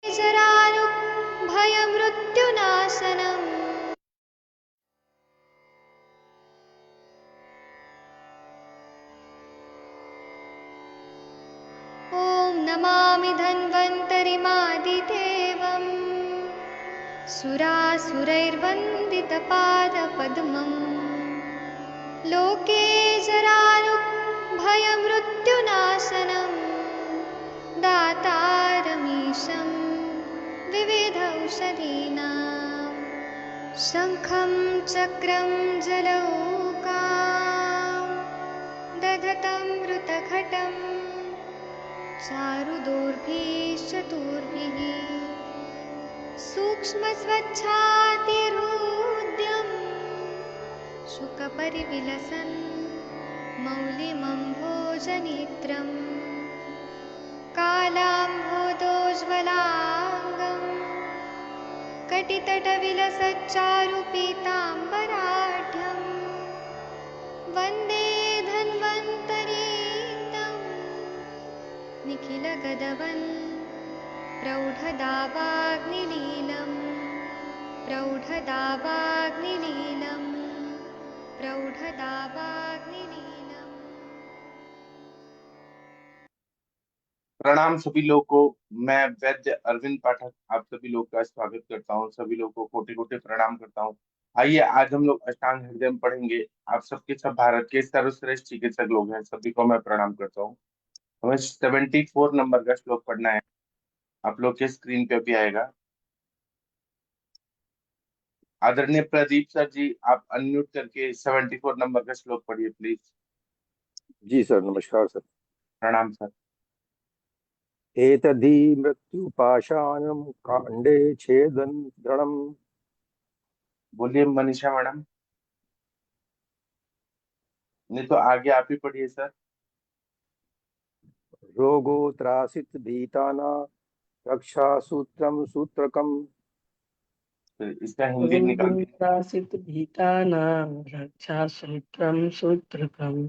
जरारुभयमृत्युनाशनम्। ॐ नमामि धन्वन्तरिमादिदेवम् सुरासुरैर्वन्दितपादपद्मम्। लोके जरारुभयमृत्युनाशनम् दातारमीशं विविधौषधीनां। शङ्खं चक्रं जलौकां दधतं मृतघटं चारुदोर्भिश्चतुर्भिः सूक्ष्मस्वच्छातिहृद्यं शुकपरिविलसन् मौलिमम्भोजनेत्रम्। कालाम्भोदोज्ज्वलाङ्गं कटितटविलसच्चारुपीताम्बराढ्यं वन्दे धन्वन्तरीतं निखिलगदवन् प्रौढदावाग्निलीलं प्रौढदावाग्निलीलं प्रौढदावाग्निलीलम्। प्रणाम सभी लोगों को। मैं वैद्य अरविंद पाठक आप सभी लोग का स्वागत करता हूँ। सभी लोगों को कोटि कोटि प्रणाम करता हूँ। आइए आज हम लोग अष्टांग हृदय में पढ़ेंगे। आप सबके सब भारत के सर्वश्रेष्ठ चिकित्सक लोग हैं, सभी को मैं प्रणाम करता हूँ। हमें 74 नंबर का श्लोक पढ़ना है। आप लोग के स्क्रीन पे भी आएगा। आदरणीय प्रदीप सर जी, आप अनम्यूट करके 74 नंबर का श्लोक पढ़िए प्लीज। जी सर, नमस्कार सर। प्रणाम सर। एतद्धि मृत्युपाशानं कांडे छेदन दृढ़म्। बोलिए मनीषा मैडम। नहीं तो आगे आप ही पढ़िए सर। रोगो त्रासित भीताना रक्षा सूत्रम सूत्रकम। फिर इसका हिंदी निकाल दीजिए। त्रासित भीतानां रक्षासूत्रं सूत्रकम्।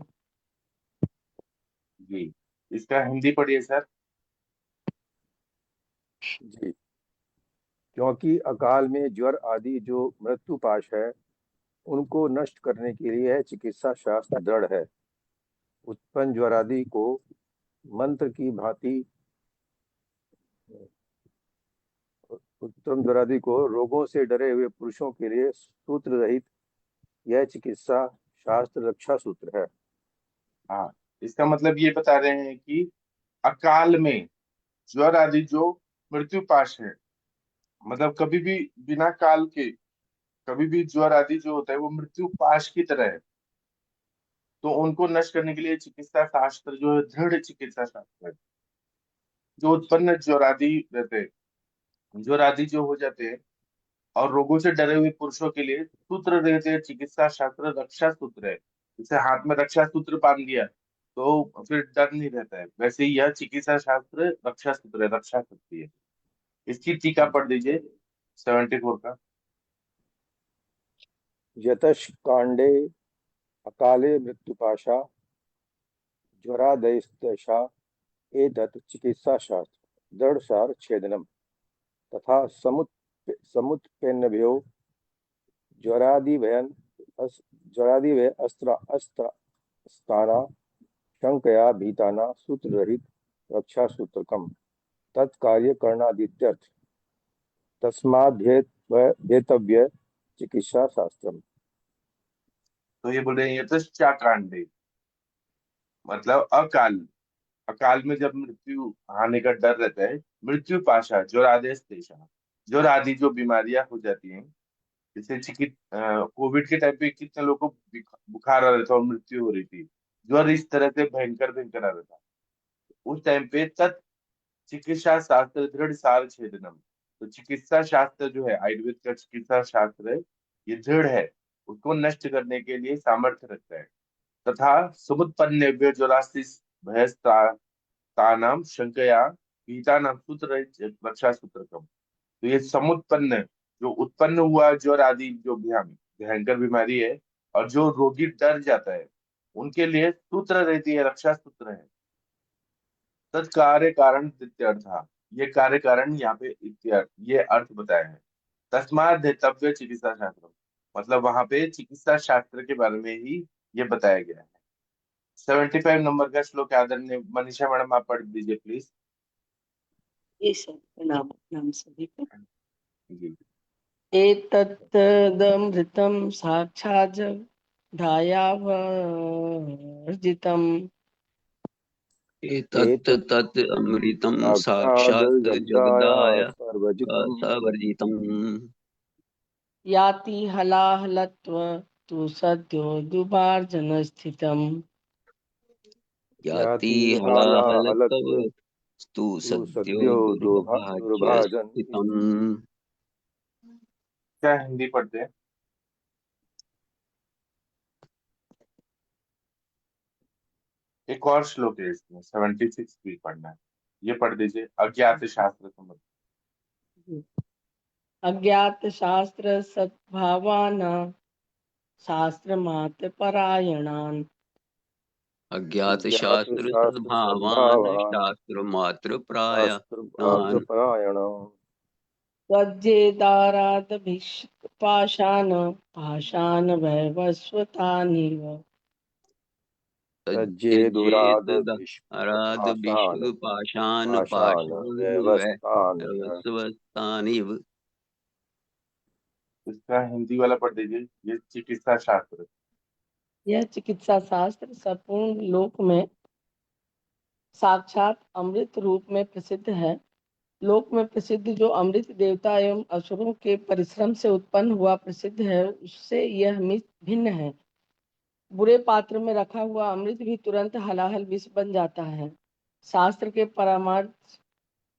जी, इसका हिंदी पढ़िए सर। जी, क्योंकि अकाल में ज्वर आदि जो मृत्युपाश है उनको नष्ट करने के लिए यह चिकित्सा शास्त्र दृढ़ है। उत्पन्न ज्वर आदि को मंत्र की भांति उत्तम ज्वरादि को रोगों से डरे हुए पुरुषों के लिए सूत्र रहित यह चिकित्सा शास्त्र रक्षा सूत्र है। हाँ, इसका मतलब ये बता रहे हैं कि अकाल में ज्वर आदि जो मृत्यु पाश है, मतलब कभी भी बिना काल के कभी भी ज्वर आदि जो होता है वो मृत्यु पाश की तरह है। तो उनको नष्ट करने के लिए चिकित्सा शास्त्र जो है दृढ़ चिकित्सा शास्त्र है। जो उत्पन्न ज्वर आदि रहते हैं, ज्वर आदि जो हो जाते हैं और रोगों से डरे हुए पुरुषों के लिए सूत्र रहते हैं। चिकित्सा शास्त्र रक्षा सूत्र है। जैसे हाथ में रक्षा सूत्र बांध दिया तो फिर डर नहीं रहता है, वैसे ही यह चिकित्सा शास्त्र रक्षा सूत्र है, रक्षा करती है। इसकी टीका पढ़ दीजिए 74 का। यतश कांडे अकाले मृत्युपाशा ज्वरादयस्तशा एतत् चिकित्सा शास्त्र दृढ़सार छेदनम तथा समुत्पन्नभ्यो ज्वरादिभयन ज्वरादिभय अस्त्र अस्त्र स्थाना शंकया भीताना सूत्र रहित रक्षा सूत्रकम तत्कार्य करणादित्यर्थ तस्माद्येतव्य चिकित्सा शास्त्रम। तो ये बोल रहे हैं ये तो क्या कांडे, मतलब अकाल। अकाल में जब मृत्यु आने का डर रहता है, मृत्यु पाशा ज्वरादेश देशा, ज्वर आदि जो बीमारियां हो जाती हैं। जैसे कोविड के टाइम पे कितने लोगों को बुखार आ रहा था और मृत्यु हो रही थी। ज्वर इस तरह से भयंकर भयंकर आ रहा था उस टाइम पे। तत् चिकित्सा शास्त्र दृढ़ सार छेदनम। तो चिकित्सा शास्त्र जो है, आयुर्वेद का चिकित्सा शास्त्र है, ये दृढ़ है, उसको नष्ट करने के लिए सामर्थ्य रखता है। तथा समुत्पन्न ज्वरास्तिस भयस्तानाम शंकया भीतानाम सूत्र रक्षा सूत्रकम। तो ये समुत्पन्न, जो उत्पन्न हुआ ज्वर आदि जो भयंकर बीमारी है और जो रोगी डर जाता है, उनके लिए सूत्र रहती है, रक्षा सूत्र है। तत्कार्य कारण द्वितीय था। ये कार्य कारण यहाँ पे ये अर्थ बताया है। तस्मात् धेतव्य चिकित्सा शास्त्र, मतलब वहां पे चिकित्सा शास्त्र के बारे में ही ये बताया गया है। 75 नंबर का श्लोक आदरणीय मनीषा मैडम आप पढ़ दीजिए प्लीज। ये सब प्रणाम प्रणाम सभी को। जी। एतदमृतं साक्षात् धायावर्जितम् एतत् तत् अमृतं साक्षात् साक्षात् जगदाया जगदाय सर्वजितम् सवर्जितम् याति हलाहलत्व तु सद्यो दुर्भाजनस्थितम् याति हलाहलत्व हलाहलतव स्तु तु सद्यो सद्यो दुर्भाग्य दुर्भाजन स्थितम्। क्या हिंदी पढ़ते हैं? एक और श्लोक है इसमें 76 भी पढ़ना है, ये पढ़ दीजिए। अज्ञात शास्त्र संबंध। अज्ञात शास्त्र सद्भावान शास्त्र मात्र परायणान अज्ञात अज्ञात शास्त्र शास्त्र सद्भावान सद्भावान् शास्त्र मात्र शास्त्र मात्र प्रायणान परायण तज्जेदाराद पाषाण पाषाण वैवस्वतानिव तज्जेदुराद आराध पाषाण विश्व पाषाण पाषाण पाषाण व्यवस्तान्य। इसका हिंदी वाला पढ़ दीजिए। ये चिकित्सा शास्त्र। यह चिकित्सा शास्त्र संपूर्ण लोक में साक्षात अमृत रूप में प्रसिद्ध है। लोक में प्रसिद्ध जो अमृत देवता एवं असुरों के परिश्रम से उत्पन्न हुआ प्रसिद्ध है, उससे यह भिन्न है। बुरे पात्र में रखा हुआ अमृत भी तुरंत हलाहल विष बन जाता है। शास्त्र के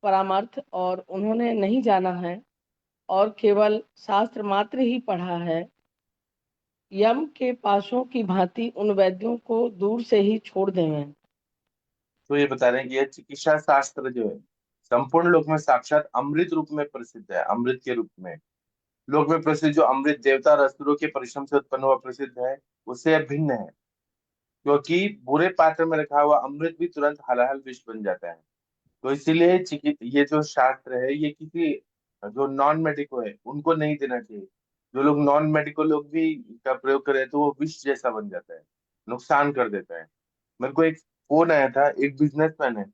परामार्थ और उन्होंने नहीं जाना है और केवल शास्त्र मात्र ही पढ़ा है। यम के पाशों की भांति उन वैद्यों को दूर से ही छोड़ देवें। तो ये बता रहे हैं कि यह चिकित्सा शास्त्र जो है संपूर्ण लोक में साक्षात अमृत रूप में प्रसिद्ध है। अमृत के रूप में लोक में प्रसिद्ध जो अमृत देवता और असुरों के परिश्रम से उत्पन्न हुआ प्रसिद्ध है, उससे यह भिन्न है। क्योंकि बुरे पात्र में रखा हुआ अमृत भी तुरंत हलाहल विष बन जाता है। तो इसीलिए ये जो शास्त्र है ये किसी जो नॉन मेडिको है उनको नहीं देना चाहिए। जो लोग नॉन मेडिको लोग भी इसका प्रयोग करें तो वो विष जैसा बन जाता है, नुकसान कर देता है। मेरे को एक फोन आया था, एक बिजनेसमैन है,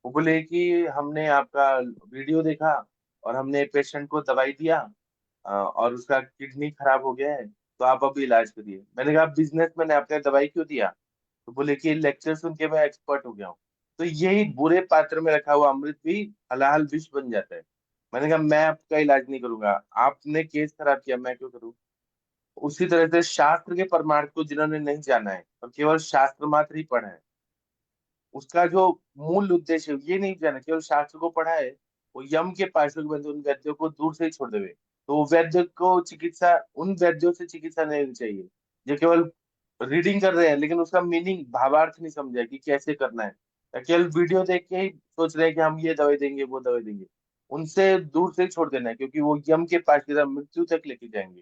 वो बोले कि हमने आपका वीडियो देखा और हमने पेशेंट को दवाई दिया और उसका किडनी खराब हो गया है, तो आप अभी इलाज करिए। मैंने कहा बिजनेसमैन है, आपने दवाई क्यों दिया? तो बोले कि लेक्चर सुन के मैं एक्सपर्ट हो गया हूँ। तो यही बुरे पात्र में रखा हुआ अमृत भी हलाहल विष बन जाता है। मैंने कहा मैं आपका इलाज नहीं करूंगा, आपने केस खराब किया, मैं क्यों करूँ? उसी तरह से शास्त्र के परमार्थ को जिन्होंने नहीं जाना है और केवल शास्त्र मात्र ही पढ़ा है, उसका जो मूल उद्देश्य है ये नहीं जाना, केवल शास्त्र को पढ़ा है, वो यम के पाशों के बंधु उन वैद्यों को दूर से ही छोड़ देवे। तो वो वैद्य को चिकित्सा, उन वैद्यों से चिकित्सा नहीं लेनी चाहिए जो केवल रीडिंग कर रहे हैं लेकिन उसका मीनिंग भावार्थ नहीं समझा कि कैसे करना है, या केवल वीडियो देख के ही सोच रहे हैं कि हम ये दवाई देंगे वो दवाई देंगे। उनसे दूर से ही छोड़ देना है क्योंकि वो यम के पास की तरह मृत्यु तक लेके जाएंगे।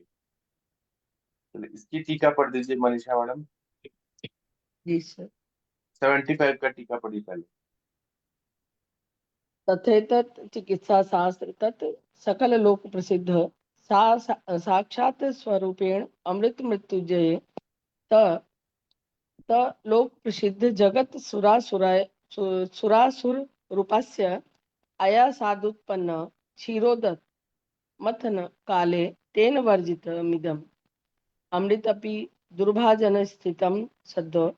चलिए इसकी टीका पढ़ दीजिए मनीषा मैडम। जी सर। 75 का टीका पढ़ी पहले। तथेतत् चिकित्सा शास्त्र तत् सकल लोक प्रसिद्ध साक्षात स्वरूपेण अमृत मृत्युजय त लोक प्रसिद्ध जगत सुरासुर रूपस्य अया सादुत्पन्न क्षीरोदत मथन काले तेन वर्जितमिदम् अमृतपि दुर्भाजन स्थितं सद्यो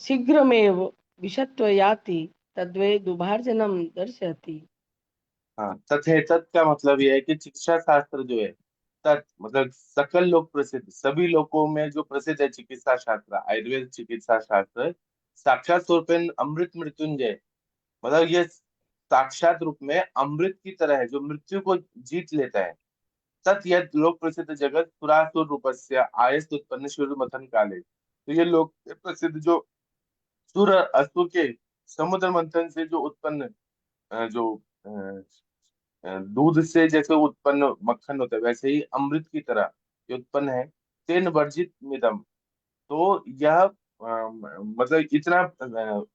शीघ्रमेव विषत्व याति तद्वे दुर्भाजनम दर्शयति। हाँ, तथेतत का मतलब यह है कि चिकित्सा शास्त्र जो है, तत् मतलब सकल लोक प्रसिद्ध, सभी लोकों में जो प्रसिद्ध है चिकित्सा शास्त्र, आयुर्वेद चिकित्सा शास्त्र साक्षात स्वरूप में अमृत मृत्युंजय, मतलब ये साक्षात रूप में अमृत की तरह है जो मृत्यु को जीत लेता है। तत् यह लोक प्रसिद्ध जगत सुरासुर रूपस्य आयस उत्पन्न सूर्य मथन काले, तो ये लोक प्रसिद्ध जो सुर असुर के समुद्र मंथन से जो उत्पन्न जो दूध से जैसे उत्पन्न मक्खन होता है वैसे ही अमृत की तरह ये उत्पन्न है। तेन वर्जित मिदम, तो यह मतलब इतना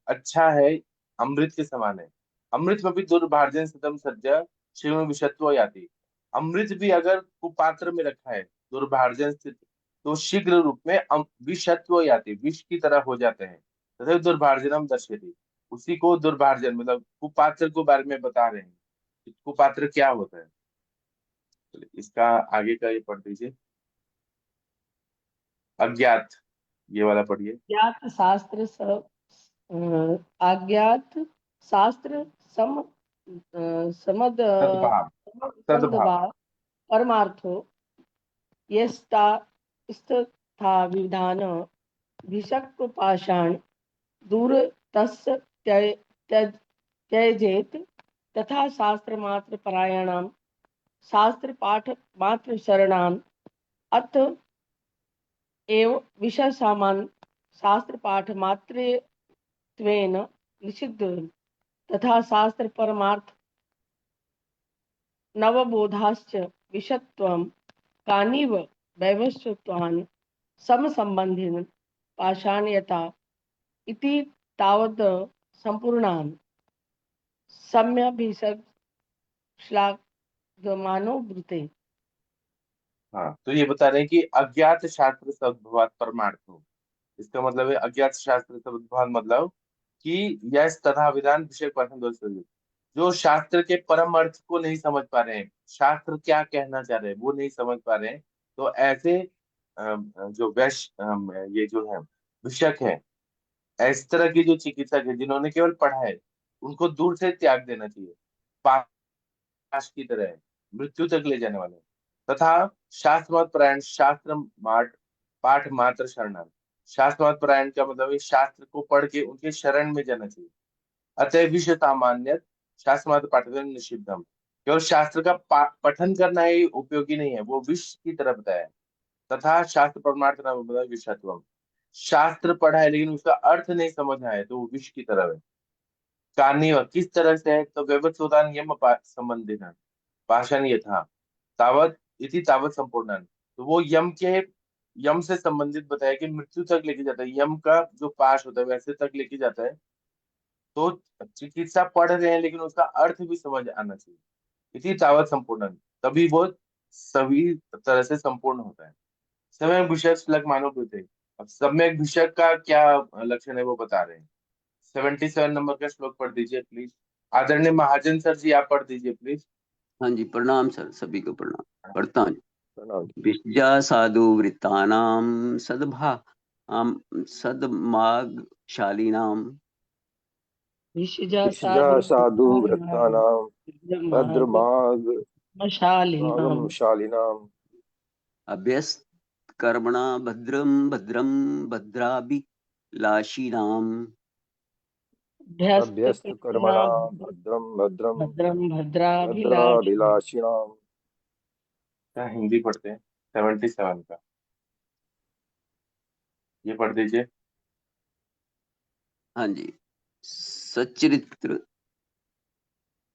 अच्छा है, अमृत के समान है। अमृत में भी दुर्भार्जन सतम सज्जा शिव विषत्व याति। अमृत भी अगर कुपात्र में रखा है दुर्भार्जन स्थित, तो शीघ्र रूप में विषत्व याति, विष की तरह हो जाते हैं। तथा दुर्भार्जनम दर्शयति, उसी को दुर्भार्जन मतलब कुपात्र को बारे में बता रहे हैं कि कुपात्र क्या होता है। चलिए, इसका आगे का ये पढ़ दीजिए। अज्ञात, ये वाला पढ़िए। अज्ञात शास्त्र अज्ञात शास्त्र समद सद्भाव, सद्भाव, समदभाव परमार्थो यस्ता स्तथा विधान विषक्क पाषाण दूर तस्य त्यजेत तथा शास्त्र मात्र परायणाम शास्त्र पाठ मात्र शरणाम अत एव विषय सामान शास्त्र पाठ मात्रेत्वेन निषिद्ध तथा शास्त्र परमार्थ नवबोधाश्च विषत्वं कानीव वैवस्वत्वान् समसंबंधिन पाषाण्यता इति तावद् संपूर्णान् सम्यभिषक् श्लाघमानो ब्रूते। हाँ, तो ये बता रहे हैं कि अज्ञात शास्त्र सद्भावात् परमार्थो, इसका मतलब है अज्ञात शास्त्र सद्भाव मतलब कि यश तथा विधान विषय पठन दोष, जो शास्त्र के परम अर्थ को नहीं समझ पा रहे हैं, शास्त्र क्या कहना चाह रहे हैं वो नहीं समझ पा रहे हैं, तो ऐसे जो ये जो है विषयक है, इस तरह की जो चिकित्सक है जिन्होंने केवल पढ़ा है, उनको दूर से त्याग देना चाहिए। पाश की तरह है, मृत्यु तक ले जाने वाले। तथा शास्त्रमत परायण शास्त्र पाठ मात्र शरण, शास्त्रमत परायण का मतलब है शास्त्र को पढ़ के उनके शरण में जाना चाहिए। अतः विषय सामान्य शास्त्र पाठन निषिद्धम, केवल शास्त्र का पठन करना ही उपयोगी नहीं है, वो विष की तरह बताया। तथा शास्त्र परमार्थ नाम मतलब विषत्वम, शास्त्र पढ़ा है लेकिन उसका अर्थ नहीं समझ आया तो वो विष की तरह है। कारणी और किस तरह से है, तो व्यवस्थोदान यम संबंधित है, पाषाण यथा तावत इति तावत संपूर्ण, तो वो यम से संबंधित बताया कि मृत्यु तक लेके जाता है, यम का जो पाश होता है वैसे तक लेके जाता है। तो चिकित्सा पढ़ रहे हैं लेकिन उसका अर्थ भी समझ आना चाहिए। इसी तावत संपूर्ण, तभी वो सभी तरह से संपूर्ण होता है। सम्यक विषय श्लोक मानव होते हैं। अब सम्यक विषय का क्या लक्षण है वो बता रहे हैं। 77 नंबर का श्लोक पढ़ दीजिए प्लीज। आदरणीय महाजन सर जी, आप पढ़ दीजिए प्लीज। हाँ जी, प्रणाम सर, सभी को प्रणाम। पढ़ता हूँ। प्रणाम। विद्या साधु वृत्तानां सद्मार्गशालिनां विषजा विषजा साधु वृत्तानां भद्रमार्ग शालिनाम शालिनाम अभ्यस्त कर्मणा भद्रं भद्रं भद्राभिलाषिणाम् अभ्यस्त कर्मणा भद्रम भद्रम भद्रम भद्राभिलाषिणाम। भद्राभिलाषिणाम। क्या हिंदी पढ़ते हैं 77 का, ये पढ़ दीजिए। हाँ जी। सच्चरित्र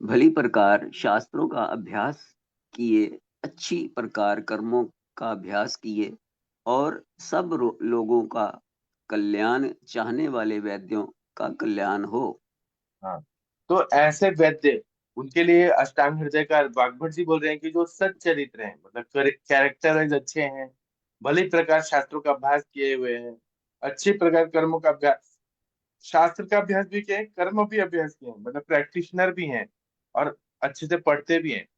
भली प्रकार शास्त्रों का अभ्यास किए, अच्छी प्रकार कर्मों का अभ्यास किए और सब लोगों का कल्याण चाहने वाले वैद्यों का कल्याण हो। हाँ, तो ऐसे वैद्य, उनके लिए अष्टांग हृदयकार वाग्भट जी बोल रहे हैं कि जो सच्चरित्र हैं, मतलब कैरेक्टराइज अच्छे हैं, भली प्रकार शास्त्रों का अभ्यास किए हुए हैं, अच्छी प्रकार कर्मों का अभ्यास, शास्त्र का अभ्यास भी किए, कर्म भी अभ्यास किए, मतलब प्रैक्टिशनर भी हैं और अच्छे से पढ़ते भी हैं,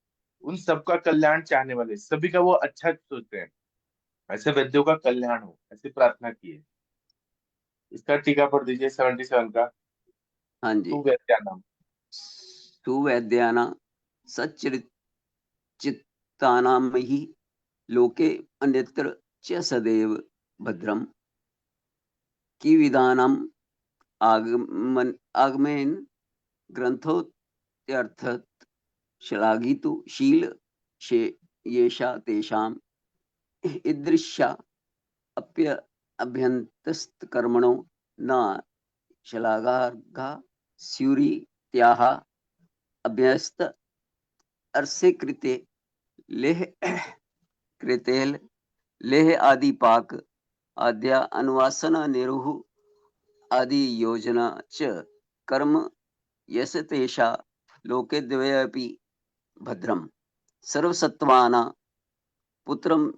उन सबका कल्याण चाहने वाले, सभी का वो अच्छा सोचते हैं, ऐसे वैद्यों का कल्याण हो, ऐसी प्रार्थना की है। इसका टीका पढ़ दीजिए 77 का। हाँ जी। सुवैद्यानाम, सुवैद्यानां सच्चित्तानां हि लोके अन्यत्र च सदैव भद्रम की विधानम आगमेन ग्रंथोत्यर्थत श्लाघितु शील येषा तेषाम् ईदृशा अभ्यन्तस्त कर्मणो न श्लाघा स्युरित्याह अभ्यस्त अर्से कृते लेह कृतेल लेह आदि पाक आद्या अनुवासन निरुह आदि योजना च कर्म यस तेषा लोके द्वयेऽपि भद्रम सर्वसत्त्वाना पुत्रम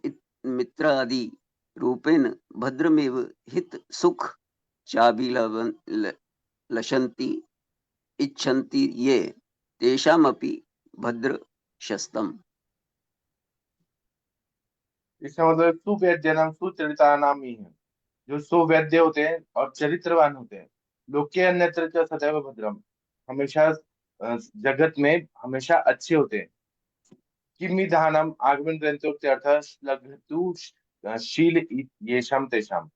मित्रादि रूपेण भद्रमेव हित सुख चाभिलषन्ति इच्छन्ति ये तेषामपि भद्रशस्तम्। इसका मतलब सुवेद्य नाम सुचरिता नाम ही है, जो सुवेद्य होते हैं और चरित्रवान होते हैं। लोके अन्यत्र च सदैव भद्रम, हमेशा जगत में हमेशा अच्छे होते हैं। किमिधानम आगमन ग्रंथोक्त्यर्थ श्लघतु शील येषाम तेषाम,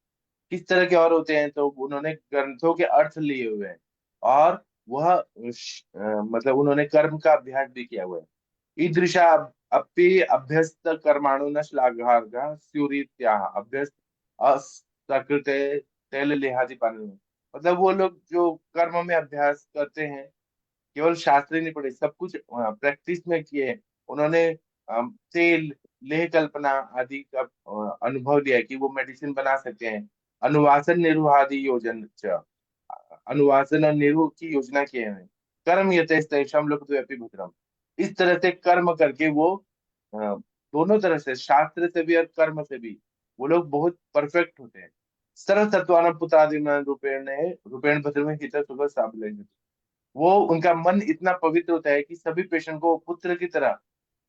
किस तरह के और होते हैं, तो उन्होंने ग्रंथों के अर्थ लिए हुए हैं और वह मतलब उन्होंने कर्म का अभ्यास भी किया हुआ है। ईदृशा अपि अभ्यस्त कर्माणु न श्लाघार्घा स्युरीत्याह अभ्यस्त असकृते तेल लिहाजी पानी, मतलब वो लोग जो कर्म में अभ्यास करते हैं, केवल शास्त्र ही नहीं पढ़े, सब कुछ प्रैक्टिस में किए उन्होंने। तेल लेह कल्पना आदि का अनुभव लिया कि वो मेडिसिन बना सकते हैं। अनुवासन निरूह आदि योजन च, अनुवासन और निरूह की योजना किए हैं। कर्म यथेष्टेषाम लोकद्वयेऽपि भद्रम, इस तरह से कर्म करके वो दोनों तरह से, शास्त्र से भी और कर्म से भी वो लोग बहुत परफेक्ट होते हैं। सर्व तत्वान पुतादिन रूपेण रूपेण भद्र में हित सुख साबिल, वो उनका मन इतना पवित्र होता है कि सभी पेशेंट को पुत्र की तरह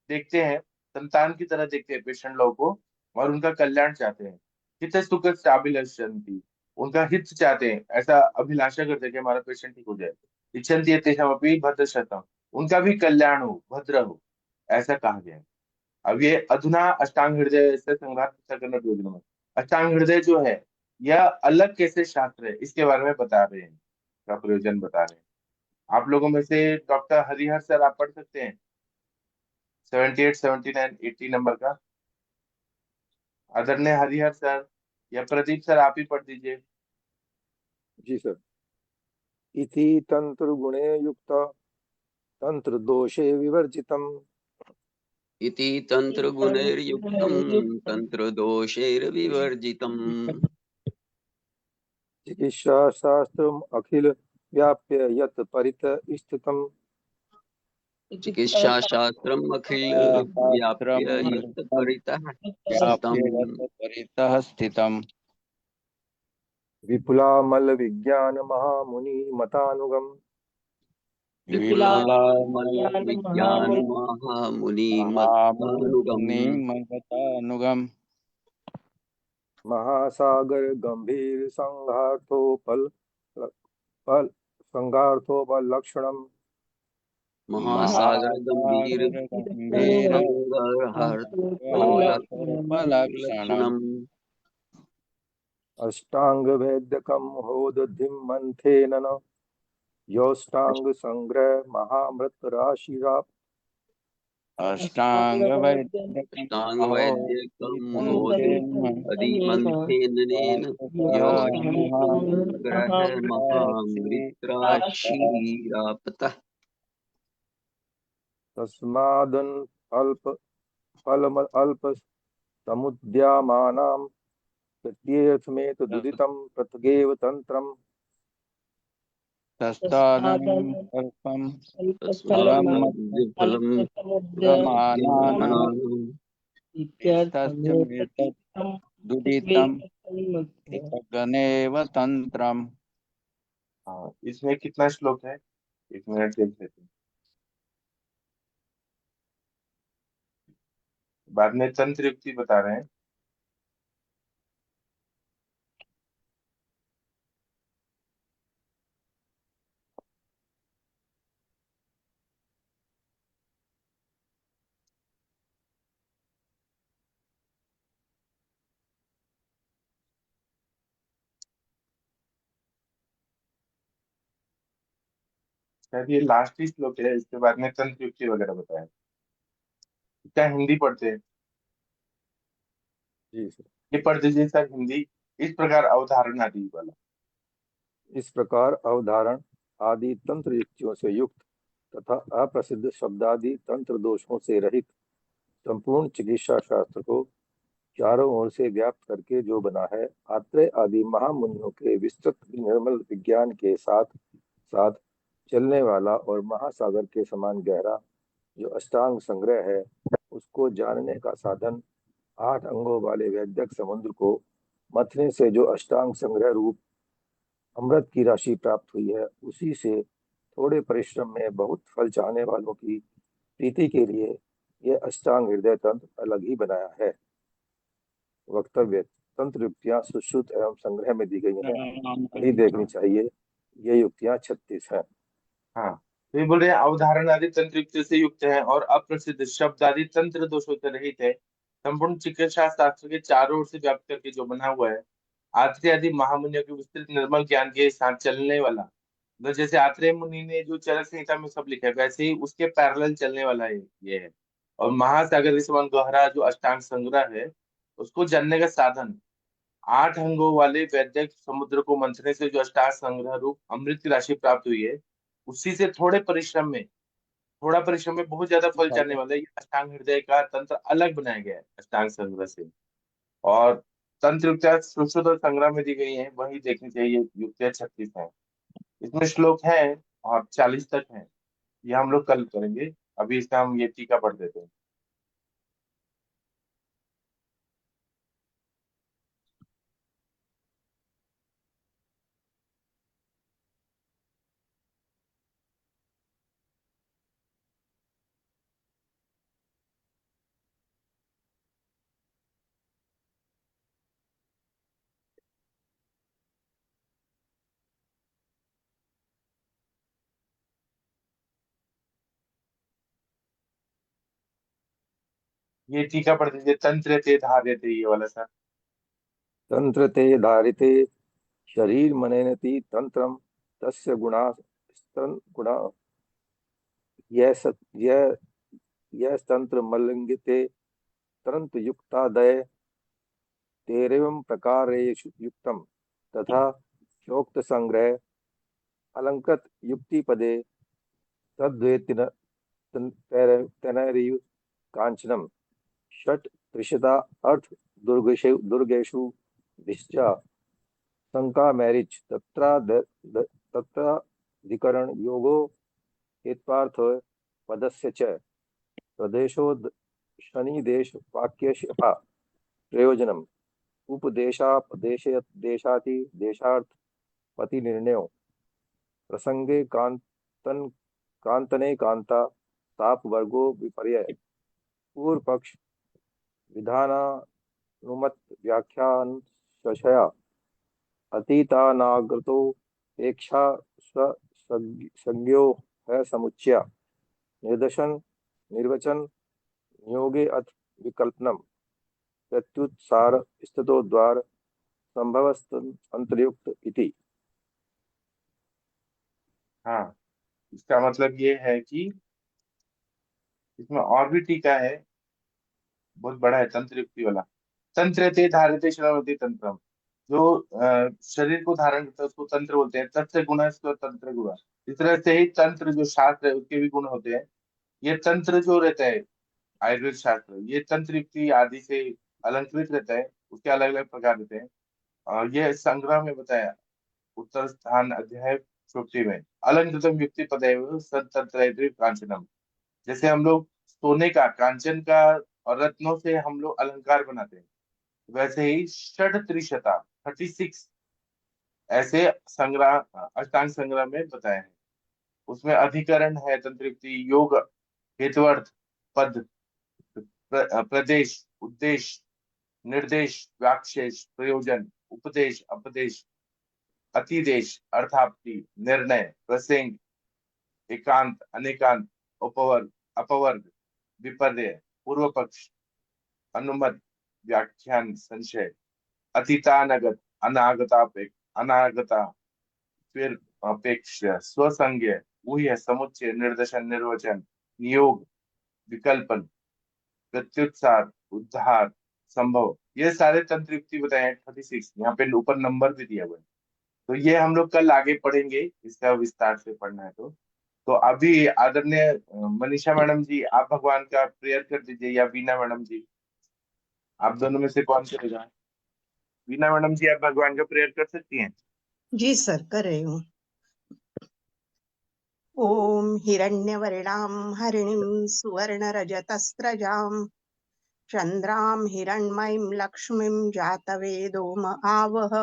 देखते हैं, संतान की तरह देखते हैं पेशेंट लोगों को, और उनका कल्याण चाहते हैं। हित सुख चाभिलषन्ति, उनका हित चाहते हैं, ऐसा अभिलाषा करते हैं कि हमारा पेशेंट ठीक हो जाए। इच्छन्ति तेषामपि भद्रशतम्, उनका भी कल्याण हो, भद्र हो, ऐसा कहा गया है। अब ये अधुना अष्टांग हृदय से संघात करना योजना में, अष्टांग हृदय जो है यह अलग कैसे शास्त्र है, इसके बारे में बता रहे हैं, का प्रयोजन बता रहे हैं। आप लोगों में से डॉक्टर हरिहर सर आप पढ़ सकते हैं 78, 79, 80 नंबर का, आदरणीय हरिहर सर या प्रदीप सर आप ही पढ़ दीजिए। जी सर। इति तंत्र गुणे युक्त तंत्र दोषे विवर्जितम, इति तन्त्रगुणैर्युक्तं तन्त्रदोषैर्विवर्जितम्। चिकित्सा शास्त्रम अखिल व्याप्य यत् परित स्थितम, चिकित्साशास्त्रम् अखिल व्याप्य यत् परितः स्थितम्। विपुलामल विज्ञान महामुनि मतानुगम, विपुलामल विज्ञान महामुनि मतानुगम। महासागर गंभीर संघार्थोपल पल संघार्थोपलक्षणम, महासागर गंभीर लक्षणम्। अष्टांग वैद्यकम होदधिम मंथेन योष्टांग संग्रह महामृत राशिरा, अष्टांग वैद्यकम् अधिमन्थेन योऽष्टाङ्गसङ्ग्रह महामृत्राशिरापतः। तस्मादन अल्प फलम अल्प समुद्यमानां प्रत्यर्थमेत दुदितं पृथगेव तंत्रम, तस्तादनं अल्पं दुदितं पृथगेव तंत्रम। हाँ, इसमें कितना श्लोक है, एक मिनट देख लेते हैं। बाद में तंत्र युक्ति बता रहे हैं। शायद ये लास्ट ही श्लोक है, इसके बाद में तंत्र युक्ति वगैरह बताया। क्या हिंदी पढ़ते हैं? जी सर। ये पढ़ दीजिए सर हिंदी। इस प्रकार अवधारण आदि वाला। इस प्रकार अवधारण आदि तंत्र युक्तियों से युक्त तथा अप्रसिद्ध शब्दादि तंत्र दोषों से रहित संपूर्ण चिकित्सा शास्त्र को चारों ओर से व्याप्त करके जो बना है, आत्रेय आदि महामुनियों के विस्तृत निर्मल विज्ञान के साथ साथ चलने वाला और महासागर के समान गहरा जो अष्टांग संग्रह है, उसको जानने का साधन 8 अंगों वाले वैद्यक समुद्र को मथने से जो अष्टांग संग्रह रूप अमृत की राशि प्राप्त हुई है, उसी से थोड़े परिश्रम में बहुत फल चाहने वालों की प्रीति के लिए यह अष्टांग हृदय तंत्र अलग ही बनाया है। वक्तव्य: तंत्र युक्तियां सुश्रुत एवं संग्रह में दी गई हैं, नहीं देखनी चाहिए। ये युक्तियां 36 हैं। हाँ, तो ये बोल रहे हैं अवधारण आदि तंत्र युक्ति से युक्त है और अप्रसिद्ध शब्द आदि तंत्र दोषों से रहित है। संपूर्ण चिकित्सा शास्त्र के चारों ओर से व्याप्त करके जो बना हुआ है, आत्रेय आदि महामुनियों के विस्तृत निर्मल ज्ञान के साथ चलने वाला, मतलब जैसे आत्रेय मुनि ने जो चरक संहिता में सब लिखा है, वैसे ही उसके पैरेलल चलने वाला है ये है। और महासागर के समान गहरा जो अष्टांग संग्रह है, उसको जानने का साधन 8 अंगों वाले वैद्यक समुद्र को मंथने से जो अष्टांग संग्रह रूप अमृत की राशि प्राप्त हुई है, उसी से थोड़ा परिश्रम में बहुत ज्यादा फल चाहने वाला है। ये अष्टांग हृदय का तंत्र अलग बनाया गया है अष्टांग संग्रह से। और तंत्र युक्तियां सुश्रुत और संग्रह में दी गई हैं, वही देखनी चाहिए। युक्तियां 36 हैं, इसमें श्लोक है और 40 तक है। ये हम लोग कल करेंगे, अभी इसका हम ये टीका पढ़ देते हैं। ये टीका पढ़ दीजिए, तंत्र ते धार्य थे, ये वाला सर। तंत्र ते धारिते शरीर मनेनति तंत्रम तस्य गुणा गुणा यह यह तंत्र मल्लिंगिते तंत्र युक्तादय तेरवं प्रकारेषु युक्तम तथा चोक्त संग्रह अलंकृत युक्ति पदे तद्वेतिन तनरियु कांचनम षट त्रिशता अर्थ दुर्गेषु दिश्चा शंका मैरिच तत्राधिकरण योगो हेत्वार्थ पदस्य च प्रदेशो शनिदेश वाक्यस्य प्रयोजनम उपदेशापदेशाति देशार्थ पति निर्णयो प्रसंगे कांतने कांता ताप वर्गो विपर्य पूर्व पक्ष विधानानुमत व्याख्यान शशया अतीतानागतो पेक्षा संज्ञो है समुच्चया निर्दशन निर्वचन नियोगे अथ विकल्पनम प्रत्युत्सार स्थितो द्वार संभवस्तंत्रयुक्त इति। हाँ, इसका मतलब ये है कि इसमें और भी टीका है, बहुत बड़ा है तंत्र युक्ति वाला। तंत्र ते धारते शरणवती तंत्रम, जो शरीर को धारण करता है उसको तंत्र बोलते हैं। तत्र गुण इसको तंत्र गुण। इस तरह से ही तंत्र जो शास्त्र है उसके भी गुण होते हैं। ये तंत्र जो रहता है आयुर्वेद शास्त्र, ये तंत्र युक्ति आदि से अलंकृत रहता है, उसके अलग अलग प्रकार रहते हैं। और ये संग्रह में बताया उत्तर स्थान अध्याय 50 में, अलंकृतम युक्ति पदैव सत्तंत्र कांचनम। जैसे हम लोग सोने का, कांचन का और रत्नों से हम लोग अलंकार बनाते हैं, वैसे ही षट त्रिशता 36 ऐसे संग्रह अष्टांग संग्रह में बताए हैं। उसमें अधिकरण है तंत्र युक्ति, योग, हेतुअर्थ, पद, प्रदेश, उद्देश्य, निर्देश, व्याक्षेष, प्रयोजन, उपदेश, अपदेश, अतिदेश, अर्थाप्ति, निर्णय, प्रसंग, एकांत, अनेकांत, उपवर्ग, अपवर्ग, विपर्य, पूर्व पक्ष, अनुमत, व्याख्यान, संशय, अतीतानगत, अनागता, फिर अपेक्ष, स्वसंज्ञ, ऊह्य, समुच्चय, निर्देशन, निर्वचन, नियोग, विकल्पन, प्रत्युत्सार, उद्धार, संभव, ये सारे तंत्र युक्ति बताए हैं 36। यहाँ पे ऊपर नंबर भी दिया हुआ है। तो ये हम लोग कल आगे पढ़ेंगे, इसका विस्तार से पढ़ना है तो अभी आदरणीय मनीषा मैडम जी, आप भगवान का प्रेयर कर दीजिए, या बीना मैडम जी, आप दोनों में से कौन करेगा? बीना मैडम जी, आप भगवान का प्रेयर कर सकती हैं? जी सर, कर रही हूँ। ॐ हिरण्यवर्णां हरिणीं सुवर्णरजतस्रजां चन्द्रां हिरण्मयीं लक्ष्मीं जातवेदो म आवह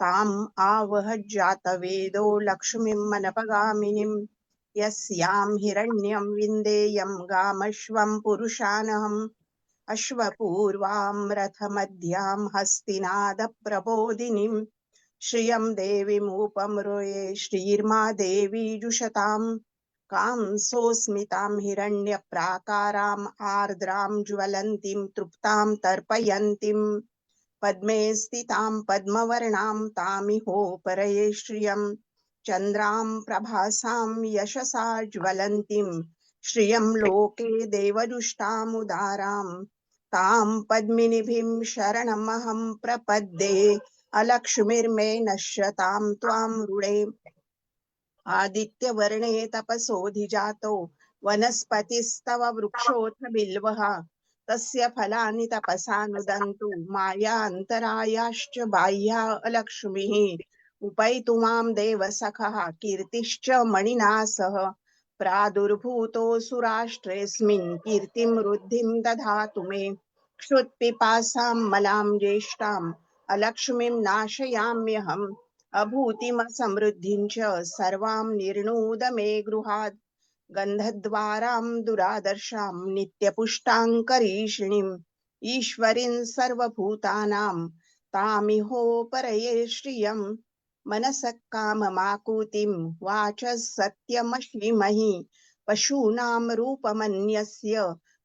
ताम् आवह जातवेदो लक्ष्मीं मनपगामिनीं यस्यां हिरण्यं विन्देयं गामश्वं पुरुषानहम् अश्वपूर्वां रथमध्यां हस्तिनादप्रबोधिनीं श्रियं देवीमुपमृये श्रीर्मा देवी जुषताम् कांसोऽस्मितां हिरण्यप्राकाराम् आर्द्रां ज्वलन्तीं तृप्तां तर्पयन्तीं पद्मे स्थितां पद्मवर्णां तामिहोपरये श्रियं चन्द्रां प्रभासां यशसा ज्वलन्तीं श्रियं लोके देवदुष्टामुदारां तां पद्मिनीभिं शरणमहं प्रपद्ये अलक्ष्मीर्मे नश्यतां त्वां रुणे आदित्यवर्णे तपसोऽधिजातो वनस्पतिस्तव वृक्षोऽथ बिल्वः तस्य फलानि तपसा नुदन्तु मायान्तरायाश्च बाह्या अलक्ष्मीः उपैतु मां देवसखः कीर्तिश्च मणिना सह प्रादुर्भूतोऽसुराष्ट्रेऽस्मिन् कीर्तिं वृद्धिं दधातु मे क्षुत्पिपासां मलां ज्येष्ठाम् अलक्ष्मीं नाशयाम्यहम् अभूतिमसमृद्धिं च सर्वां निर्णूद मे गृहात् गन्धद्वारां दुरादर्शां नित्यपुष्टाङ्करीषिणीम् ईश्वरीं सर्वभूतानां तामिहोपरये श्रियम् मनसः काममाकुतिं वाचः सत्यमश्विमहि पशूनां रूपमन्यस्य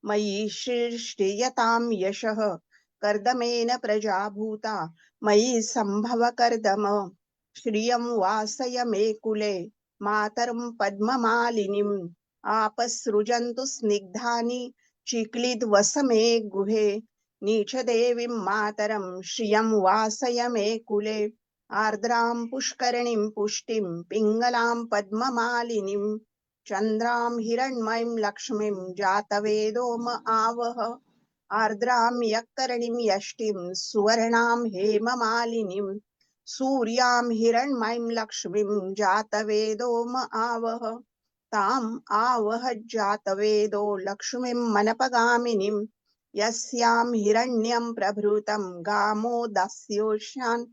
मयि श्रीयतां यशः कर्दमेन प्रजा भूता मयि सम्भव कर्दम श्रियं वासय मे कुले मातरं पद्ममालिनीम् आपसृजन्तु स्निग्धानि चिक्लिद्वस मे गुहे नीचदेवीं मातरं श्रियं वासय मे कुले आर्द्रां पुष्करणीं पुष्टिं पिङ्गलां पद्ममालिनीं चन्द्रां हिरण्मयीं लक्ष्मीं जातवेदो म आवह आर्द्रां यक्करणीं यष्टिं सुवर्णां हेममालिनीं सूर्यां हिरण्मयीं लक्ष्मीं जातवेदो म आवह ताम् आवह जातवेदो लक्ष्मीं मनपगामिनीं यस्यां हिरण्यं प्रभृतं गामो दास्योष्यान्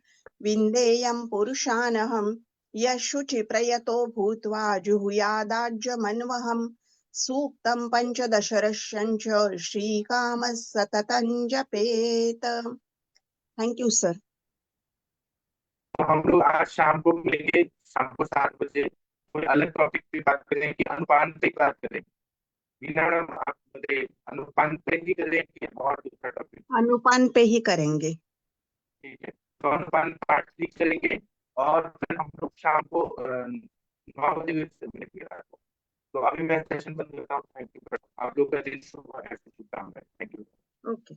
विन्देयं पुरुषानहम् यशुचिप्रयतो भूत्वा जुहुयादाज्यमन्वहम् सूक्तं पंचदशरश्यं च श्रीकामः सततं जपेत। Thank you sir. तो हम लोग आज शाम को मिलेंगे, शाम को 7 बजे कोई अलग टॉपिक पे बात करें कि अनुपान पे बात करें। मैडम आप मुझे अनुपान पे ही करें कि और दूसरा टॉपिक? अनुपान पे ही करेंगे। ठीक है, तो अनुपान पार्ट 3 करेंगे और फिर हम लोग शाम को 9 बजे मिलेंगे रात को। तो अभी मैं सेशन बंद करता हूँ। थैंक यू, आप लोग का दिन शुभ हो, ऐसे शुभकामनाएं। Thank you. ओके।